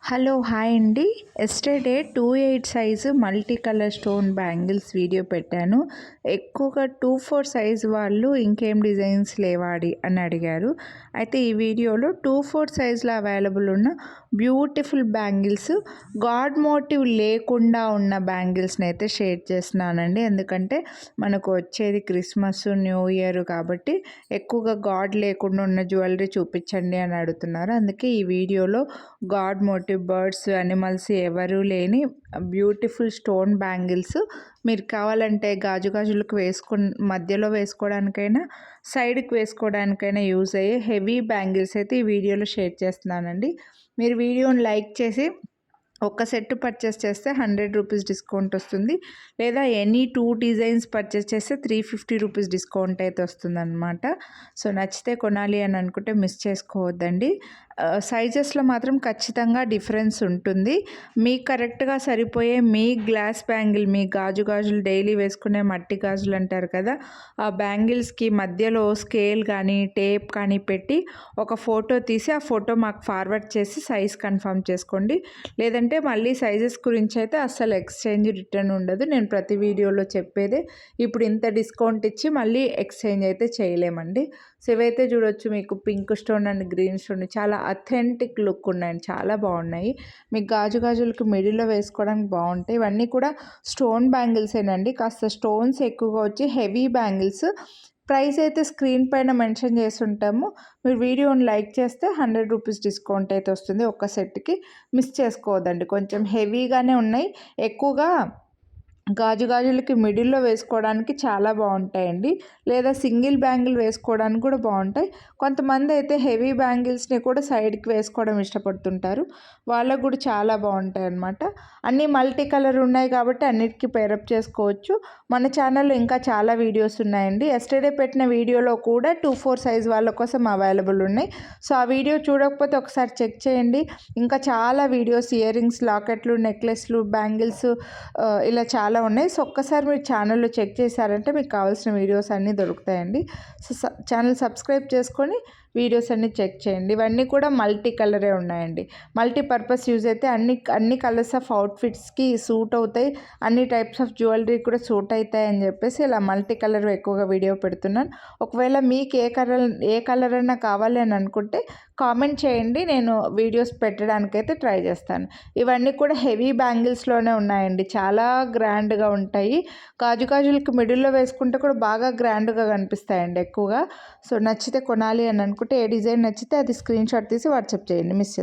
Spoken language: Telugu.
హలో హాయ్ అండి. Yesterday 28 size multi colour stone bangles video పెట్టాను. ఎక్కువగా 24 సైజు వాళ్ళు ఇంకేం డిజైన్స్ లేవాడి అని అడిగారు. అయితే ఈ వీడియోలో 24 సైజులో అవైలబుల్ ఉన్న బ్యూటిఫుల్ బ్యాంగిల్స్, గాడ్ మోటివ్ లేకుండా ఉన్న బ్యాంగిల్స్ని అయితే షేర్ చేస్తున్నానండి. ఎందుకంటే మనకు వచ్చేది క్రిస్మస్, న్యూ ఇయర్ కాబట్టి ఎక్కువగా గాడ్ లేకుండా ఉన్న జ్యువెలరీ చూపించండి అని అడుగుతున్నారు. అందుకే ఈ వీడియోలో గాడ్ మోటివ్, బర్డ్స్, అనిమల్స్ ఎవరు లేని బ్యూటిఫుల్ స్టోన్ బ్యాంగిల్స్ మీరు కావాలంటే గాజులకు మధ్యలో వేసుకోవడానికైనా, సైడ్కి వేసుకోవడానికైనా యూజ్ అయ్యే హెవీ బ్యాంగిల్స్ అయితే ఈ వీడియోలో షేర్ చేస్తున్నానండి. మీరు వీడియోని లైక్ చేసి ఒక సెట్ పర్చేస్ చేస్తే 100 రూపీస్ డిస్కౌంట్ వస్తుంది, లేదా ఎనీ 2 డిజైన్స్ పర్చేస్ చేస్తే 350 రూపీస్ డిస్కౌంట్ అయితే వస్తుందన్నమాట. సో నచ్చితే కొనాలి అని అనుకుంటే మిస్ చేసుకోవద్దండి. సైజెస్లో మాత్రం ఖచ్చితంగా డిఫరెన్స్ ఉంటుంది. మీకు కరెక్ట్గా సరిపోయే మీ గ్లాస్ బ్యాంగిల్, మీ గాజులు డైలీ వేసుకునే మట్టి గాజులు అంటారు కదా, ఆ బ్యాంగిల్స్కి మధ్యలో స్కేల్ కానీ టేప్ కానీ పెట్టి ఒక ఫోటో తీసి ఆ ఫోటో మాకు ఫార్వర్డ్ చేసి సైజ్ కన్ఫర్మ్ చేసుకోండి. లేదంటే మళ్ళీ సైజెస్ గురించి అయితే అస్సలు ఎక్స్చేంజ్ రిటర్న్ ఉండదు. నేను ప్రతి వీడియోలో చెప్పేదే. ఇప్పుడు ఇంత డిస్కౌంట్ ఇచ్చి మళ్ళీ ఎక్స్చేంజ్ అయితే చేయలేమండి. సో ఇవైతే చూడొచ్చు, మీకు pink stone and green stone చాలా అథెంటిక్ లుక్ ఉన్నాయండి, చాలా బాగున్నాయి. మీకు గాజులకు మిడిల్లో వేసుకోవడానికి బాగుంటాయి. ఇవన్నీ కూడా స్టోన్ బ్యాంగిల్సేనండి, కాస్త స్టోన్స్ ఎక్కువగా వచ్చి హెవీ బ్యాంగిల్స్. ప్రైస్ అయితే స్క్రీన్ పైన మెన్షన్ చేసి ఉంటాము. మీరు వీడియోని లైక్ చేస్తే 100 రూపీస్ డిస్కౌంట్ అయితే వస్తుంది ఒక్క సెట్కి. మిస్ చేసుకోవద్దండి, కొంచెం హెవీగానే ఉన్నాయి. ఎక్కువగా గాజులకి మిడిల్లో వేసుకోవడానికి చాలా బాగుంటాయండి, లేదా సింగిల్ బ్యాంగిల్ వేసుకోవడానికి కూడా బాగుంటాయి. కొంతమంది అయితే హెవీ బ్యాంగిల్స్ని కూడా సైడ్కి వేసుకోవడం ఇష్టపడుతుంటారు, వాళ్ళకు కూడా చాలా బాగుంటాయి అన్నమాట. అన్నీ మల్టీ కలర్ ఉన్నాయి కాబట్టి అన్నిటికీ పేరప్ చేసుకోవచ్చు. మన ఛానల్లో ఇంకా చాలా వీడియోస్ ఉన్నాయండి. ఎస్టర్డే పెట్టిన వీడియోలో కూడా 24 సైజ్ వాళ్ళ కోసం అవైలబుల్ ఉన్నాయి. సో ఆ వీడియో చూడకపోతే ఒకసారి చెక్ చేయండి. ఇంకా చాలా వీడియోస్, ఇయర్ రింగ్స్, లాకెట్లు, నెక్లెస్లు, బ్యాంగిల్స్ ఇలా చాలా ఉన్నాయి. సో ఒక్కసారి మీరు ఛానల్లో చెక్ చేశారంటే మీకు కావాల్సిన వీడియోస్ అన్నీ దొరుకుతాయండి. సో ఛానల్ సబ్స్క్రైబ్ చేసుకొని వీడియోస్ అన్నీ చెక్ చేయండి. ఇవన్నీ కూడా మల్టీ కలరే ఉన్నాయండి. మల్టీపర్పస్ యూజ్ అయితే అన్ని కలర్స్ ఆఫ్ అవుట్ఫిట్స్కి సూట్ అవుతాయి, అన్ని టైప్స్ ఆఫ్ జ్యువెలరీ కూడా సూట్ అవుతాయి అని చెప్పేసి ఇలా మల్టీ కలర్ ఎక్కువగా వీడియో పెడుతున్నాను. ఒకవేళ మీకు ఏ కలర్ అయినా కావాలి అని అనుకుంటే కామెంట్ చేయండి, నేను వీడియోస్ పెట్టడానికైతే ట్రై చేస్తాను. ఇవన్నీ కూడా హెవీ బ్యాంగిల్స్లోనే ఉన్నాయండి, చాలా గ్రాండ్గా ఉంటాయి. గాజులకి మిడిల్లో వేసుకుంటే కూడా బాగా గ్రాండ్గా కనిపిస్తాయండి ఎక్కువగా. సో నచ్చితే కొనాలి అని అనుకుంటే ఏ డిజైన్ నచ్చితే అది స్క్రీన్ షాట్ తీసి వాట్సాప్ చేయండి, మిస్ చేసుకోండి.